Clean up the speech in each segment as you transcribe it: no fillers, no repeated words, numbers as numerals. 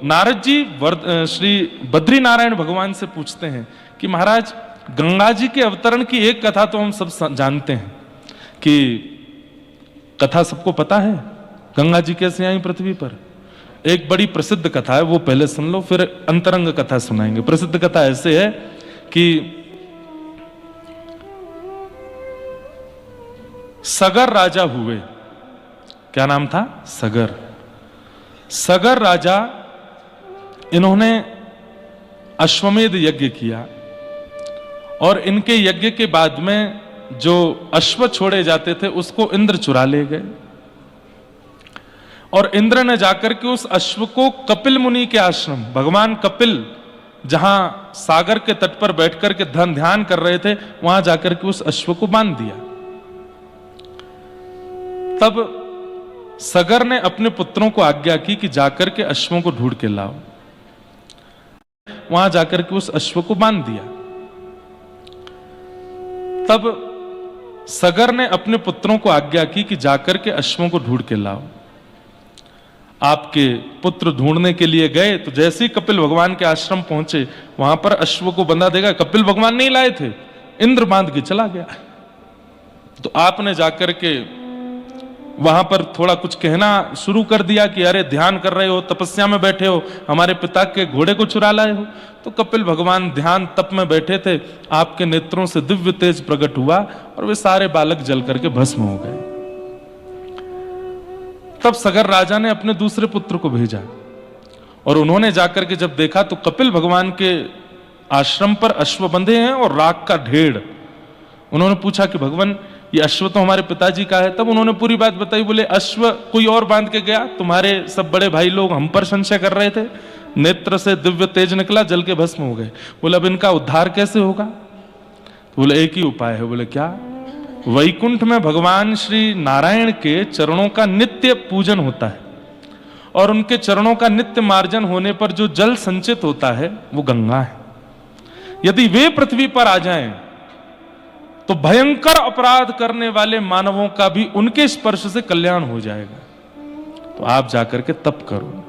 नारद जी श्री बद्री नारायण भगवान से पूछते हैं कि महाराज गंगा जी के अवतरण की एक कथा तो हम सब जानते हैं कि कथा सबको पता है, गंगा जी कैसे आई पृथ्वी पर। एक बड़ी प्रसिद्ध कथा है, वो पहले सुन लो, फिर अंतरंग कथा सुनाएंगे। प्रसिद्ध कथा ऐसे है कि सगर राजा हुए। क्या नाम था? सगर। सगर राजा, इन्होंने अश्वमेध यज्ञ किया और इनके यज्ञ के बाद में जो अश्व छोड़े जाते थे उसको इंद्र चुरा ले गए और इंद्र ने जाकर के उस अश्व को कपिल मुनि के आश्रम, भगवान कपिल जहां सागर के तट पर बैठकर के ध्यान कर रहे थे, वहां जाकर के उस अश्व को बांध दिया। तब सगर ने अपने पुत्रों को आज्ञा की कि जाकर के अश्वों को ढूंढ के लाओ। वहां जाकर के उस अश्व को बांध दिया। तब सगर ने अपने पुत्रों को आज्ञा की कि जाकर के अश्वों को ढूंढ के लाओ। आपके पुत्र ढूंढने के लिए गए तो जैसे ही कपिल भगवान के आश्रम पहुंचे, वहां पर अश्व को बंधा देगा। कपिल भगवान नहीं लाए थे, इंद्र बांध के चला गया। तो आपने जाकर के वहां पर थोड़ा कुछ कहना शुरू कर दिया कि अरे ध्यान कर रहे हो, तपस्या में बैठे हो, हमारे पिता के घोड़े को चुरा लाए हो। तो कपिल भगवान ध्यान तप में बैठे थे, आपके नेत्रों से दिव्य तेज प्रकट हुआ और वे सारे बालक जल करके भस्म हो गए। तब सगर राजा ने अपने दूसरे पुत्र को भेजा और उन्होंने जाकर के जब देखा तो कपिल भगवान के आश्रम पर अश्व बंधे हैं और राख का ढेर। उन्होंने पूछा कि भगवान ये अश्व तो हमारे पिताजी का है। तब उन्होंने पूरी बात बताई। बोले अश्व कोई और बांध के गया, तुम्हारे सब बड़े भाई लोग हम पर संशय कर रहे थे, नेत्र से दिव्य तेज निकला, जल के भस्म हो गए। बोले अब इनका उद्धार कैसे होगा? तो बोले एक ही उपाय है। बोले क्या? वैकुंठ में भगवान श्री नारायण के चरणों का नित्य पूजन होता है और उनके चरणों का नित्य मार्जन होने पर जो जल संचित होता है वो गंगा है। यदि वे पृथ्वी पर आ जाएं तो भयंकर अपराध करने वाले मानवों का भी उनके स्पर्श से कल्याण हो जाएगा। तो आप जाकर के तप करो।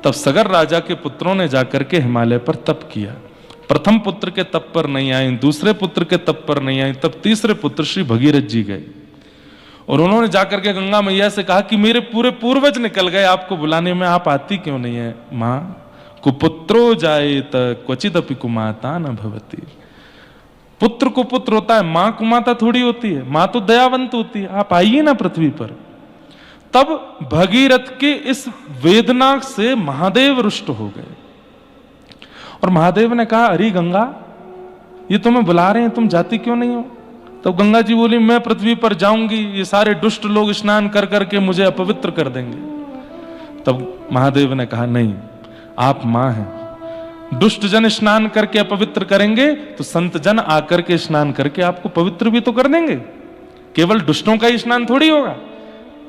तब सगर राजा के पुत्रों ने जाकर के हिमालय पर तप किया। प्रथम पुत्र के तप पर नहीं आए, दूसरे पुत्र के तप पर नहीं आए, तब तीसरे पुत्र श्री भगीरथ जी गए और उन्होंने जाकर के गंगा मैया से कहा कि मेरे पूरे पूर्वज निकल गए, आपको बुलाने में आप आती क्यों नहीं है? मां कुपुत्रो जायेत क्वचिदपि कुमाता न भवति। पुत्र को पुत्र होता है, मां कुमाता थोड़ी होती है। मां तो दयावंत होती है। आप आइए ना पृथ्वी पर। तब भगीरथ के इस वेदना से महादेव रुष्ट हो गए और महादेव ने कहा अरे गंगा, ये तुम्हें बुला रहे हैं, तुम जाती क्यों नहीं हो? तब गंगा जी बोली मैं पृथ्वी पर जाऊंगी, ये सारे दुष्ट लोग स्नान कर करके मुझे अपवित्र कर देंगे। तब महादेव ने कहा नहीं, आप मां हैं, दुष्ट जन स्नान करके अपवित्र करेंगे तो संत जन आकर के स्नान करके आपको पवित्र भी तो कर देंगे। केवल दुष्टों का ही स्नान थोड़ी होगा।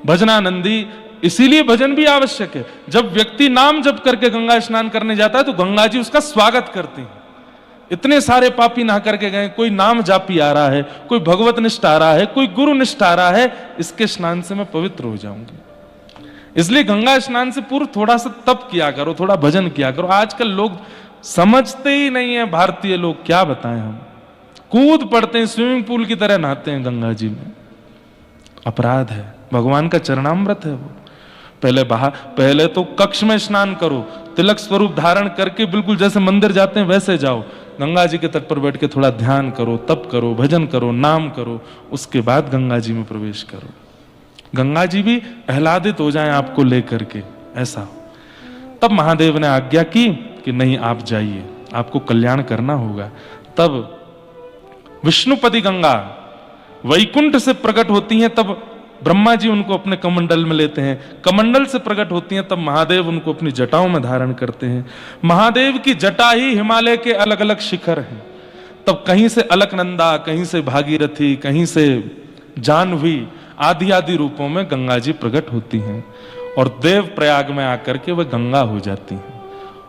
भजनानंदी, इसीलिए भजन भी आवश्यक है। जब व्यक्ति नाम जप करके गंगा स्नान करने जाता है तो गंगा जी उसका स्वागत करती हैं। इतने सारे पापी नहा करके गए, कोई नाम जापी आ रहा है, कोई भगवत निष्ठ आ रहा है, कोई गुरु निष्ठ आ रहा है, इसके स्नान से मैं पवित्र हो जाऊंगी। इसलिए गंगा स्नान से पूर्व थोड़ा सा तप किया करो, थोड़ा भजन किया करो। आजकल लोग समझते ही नहीं है, भारतीय लोग, क्या बताएं हम। कूद पड़ते हैं, स्विमिंग पूल की तरह नहाते हैं गंगा जी में। अपराध है, भगवान का चरणामृत है वो। पहले तो कक्ष में स्नान करो, तिलक स्वरूप धारण करके बिल्कुल जैसे मंदिर जाते हैं वैसे जाओ। गंगा जी के तट पर बैठ के थोड़ा ध्यान करो, तप करो, भजन करो, नाम करो, उसके बाद गंगा जी में प्रवेश करो। गंगा जी भी आह्लादित हो जाएं आपको लेकर के, ऐसा। तब महादेव ने आज्ञा की कि नहीं, आप जाइए, आपको कल्याण करना होगा। तब विष्णुपति गंगा वैकुंठ से प्रकट होती हैं, तब ब्रह्मा जी उनको अपने कमंडल में लेते हैं। कमंडल से प्रकट होती हैं, तब महादेव उनको अपनी जटाओं में धारण करते हैं। महादेव की जटा ही हिमालय के अलग अलग शिखर हैं। तब कहीं से अलकनंदा, कहीं से भागीरथी, कहीं से जाह्नवी, आदि आदि रूपों में गंगा जी प्रकट होती हैं और देव प्रयाग में आकर के वह गंगा हो जाती हैं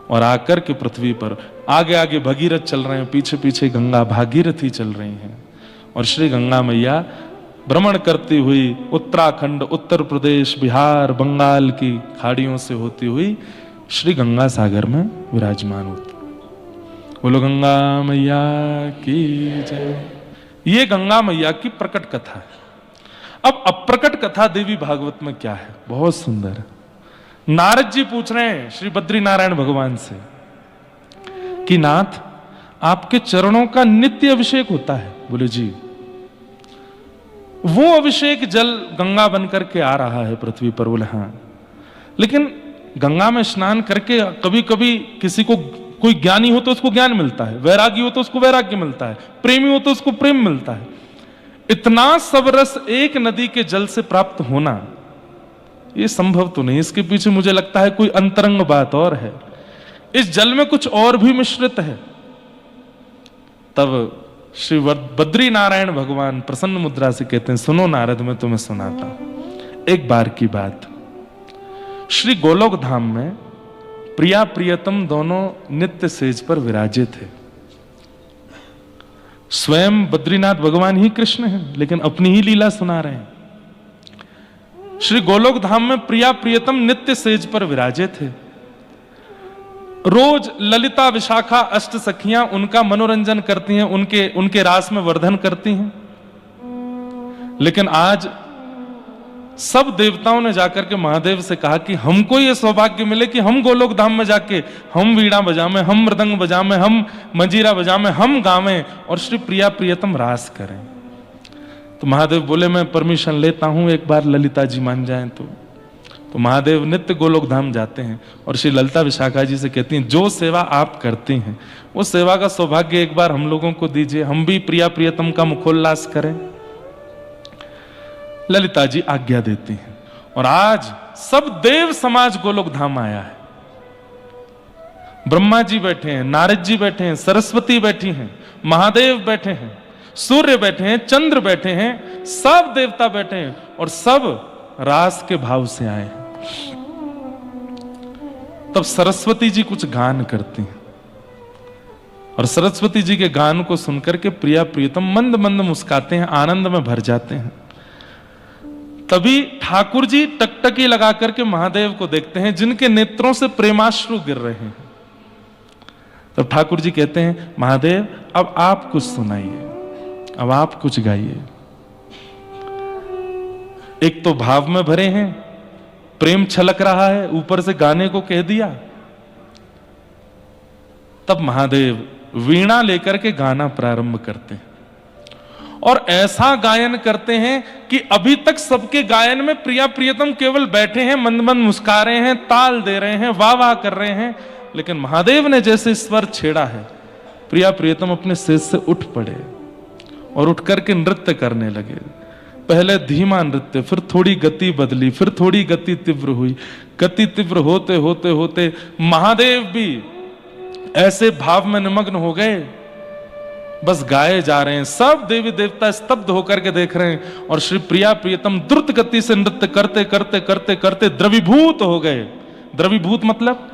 और आकर के पृथ्वी पर आगे आगे भगीरथ चल रहे हैं, पीछे पीछे गंगा भागीरथी चल रही हैं और श्री गंगा मैया भ्रमण करती हुई उत्तराखंड, उत्तर प्रदेश, बिहार, बंगाल की खाड़ियों से होती हुई श्री गंगा सागर में विराजमान होते। बोलो गंगा मैया की जय। ये गंगा मैया की प्रकट कथा है। अब अप्रकट कथा देवी भागवत में क्या है, बहुत सुंदर। नारद जी पूछ रहे हैं श्री बद्री नारायण भगवान से कि नाथ, आपके चरणों का नित्य अभिषेक होता है? बोले जी। वो अभिषेक जल गंगा बनकर के आ रहा है पृथ्वी पर? बोले हाँ। लेकिन गंगा में स्नान करके कभी कभी किसी को, कोई ज्ञानी हो तो उसको ज्ञान मिलता है, वैरागी हो तो उसको वैराग्य मिलता है, प्रेमी हो तो उसको प्रेम मिलता है। इतना सब रस एक नदी के जल से प्राप्त होना ये संभव तो नहीं। इसके पीछे मुझे लगता है कोई अंतरंग बात और है, इस जल में कुछ और भी मिश्रित है। तब श्री बद्री नारायण भगवान प्रसन्न मुद्रा से कहते हैं, सुनो नारद, मैं तुम्हें सुनाता हूं। एक बार की बात, श्री गोलोक धाम में प्रिया प्रियतम दोनों नित्य सेज पर विराजे थे। स्वयं बद्रीनाथ भगवान ही कृष्ण हैं, लेकिन अपनी ही लीला सुना रहे हैं। श्री गोलोक धाम में प्रिया प्रियतम नित्य सेज पर विराजे थे। रोज ललिता विशाखा अष्ट सखियां उनका मनोरंजन करती हैं, उनके रास में वर्धन करती हैं। लेकिन आज सब देवताओं ने जाकर के महादेव से कहा कि हमको यह सौभाग्य मिले कि हम गोलोक धाम में जाके हम वीणा बजावें, हम मृदंग बजावें, हम मंजीरा बजावें, हम गावें और श्री प्रिया प्रियतम रास करें। तो महादेव बोले, मैं परमिशन लेता हूं, एक बार ललिता जी मान जाएं तो महादेव नित्य गोलोक धाम जाते हैं और श्री ललिता विशाखा जी से कहती हैं, जो सेवा आप करती हैं वो सेवा का सौभाग्य एक बार हम लोगों को दीजिए, हम भी प्रिया प्रियतम का मुखोल्लास करें। ललिता जी आज्ञा देती हैं और आज सब देव समाज गोलोक धाम आया है। ब्रह्मा जी बैठे हैं, नारद जी बैठे हैं, सरस्वती बैठी हैं, महादेव बैठे हैं, सूर्य बैठे हैं, चंद्र बैठे हैं, सब देवता बैठे हैं और सब रास के भाव से आए हैं। तब सरस्वती जी कुछ गान करती हैं और सरस्वती जी के गान को सुनकर के प्रिया प्रियतम मंद मंद मुस्काते हैं, आनंद में भर जाते हैं। तभी ठाकुर जी टकटकी लगा करके महादेव को देखते हैं, जिनके नेत्रों से प्रेमाश्रु गिर रहे हैं। तब ठाकुर जी कहते हैं, महादेव अब आप कुछ सुनाइए, अब आप कुछ गाइए। एक तो भाव में भरे हैं, प्रेम छलक रहा है, ऊपर से गाने को कह दिया। तब महादेव वीणा लेकर के गाना प्रारंभ करते हैं और ऐसा गायन करते हैं कि अभी तक सबके गायन में प्रिया प्रियतम केवल बैठे हैं, मंद मंद मुस्का रहे हैं, ताल दे रहे हैं, वाह वाह कर रहे हैं। लेकिन महादेव ने जैसे स्वर छेड़ा है, प्रिया प्रियतम अपने सेज से उठ पड़े और उठ करके नृत्य करने लगे। पहले धीमा नृत्य, फिर थोड़ी गति बदली, फिर थोड़ी गति तीव्र हुई। गति तीव्र होते होते होते महादेव भी ऐसे भाव में निमग्न हो गए, बस गाए जा रहे हैं। सब देवी देवता स्तब्ध होकर के देख रहे हैं और श्री प्रिया प्रियतम द्रुत गति से नृत्य करते करते करते करते द्रवीभूत हो गए। द्रवीभूत मतलब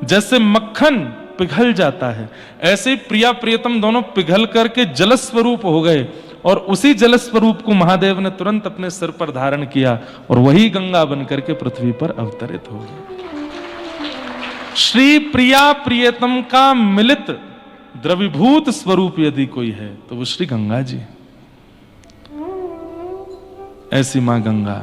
जैसे मक्खन पिघल जाता है, ऐसे प्रिया प्रियतम दोनों पिघल करके जलस्वरूप हो गए और उसी जलस्वरूप को महादेव ने तुरंत अपने सिर पर धारण किया और वही गंगा बनकर के पृथ्वी पर अवतरित हो गए। श्री प्रिया प्रियतम का मिलित द्रवीभूत स्वरूप यदि कोई है तो वो श्री गंगा जी। ऐसी मां गंगा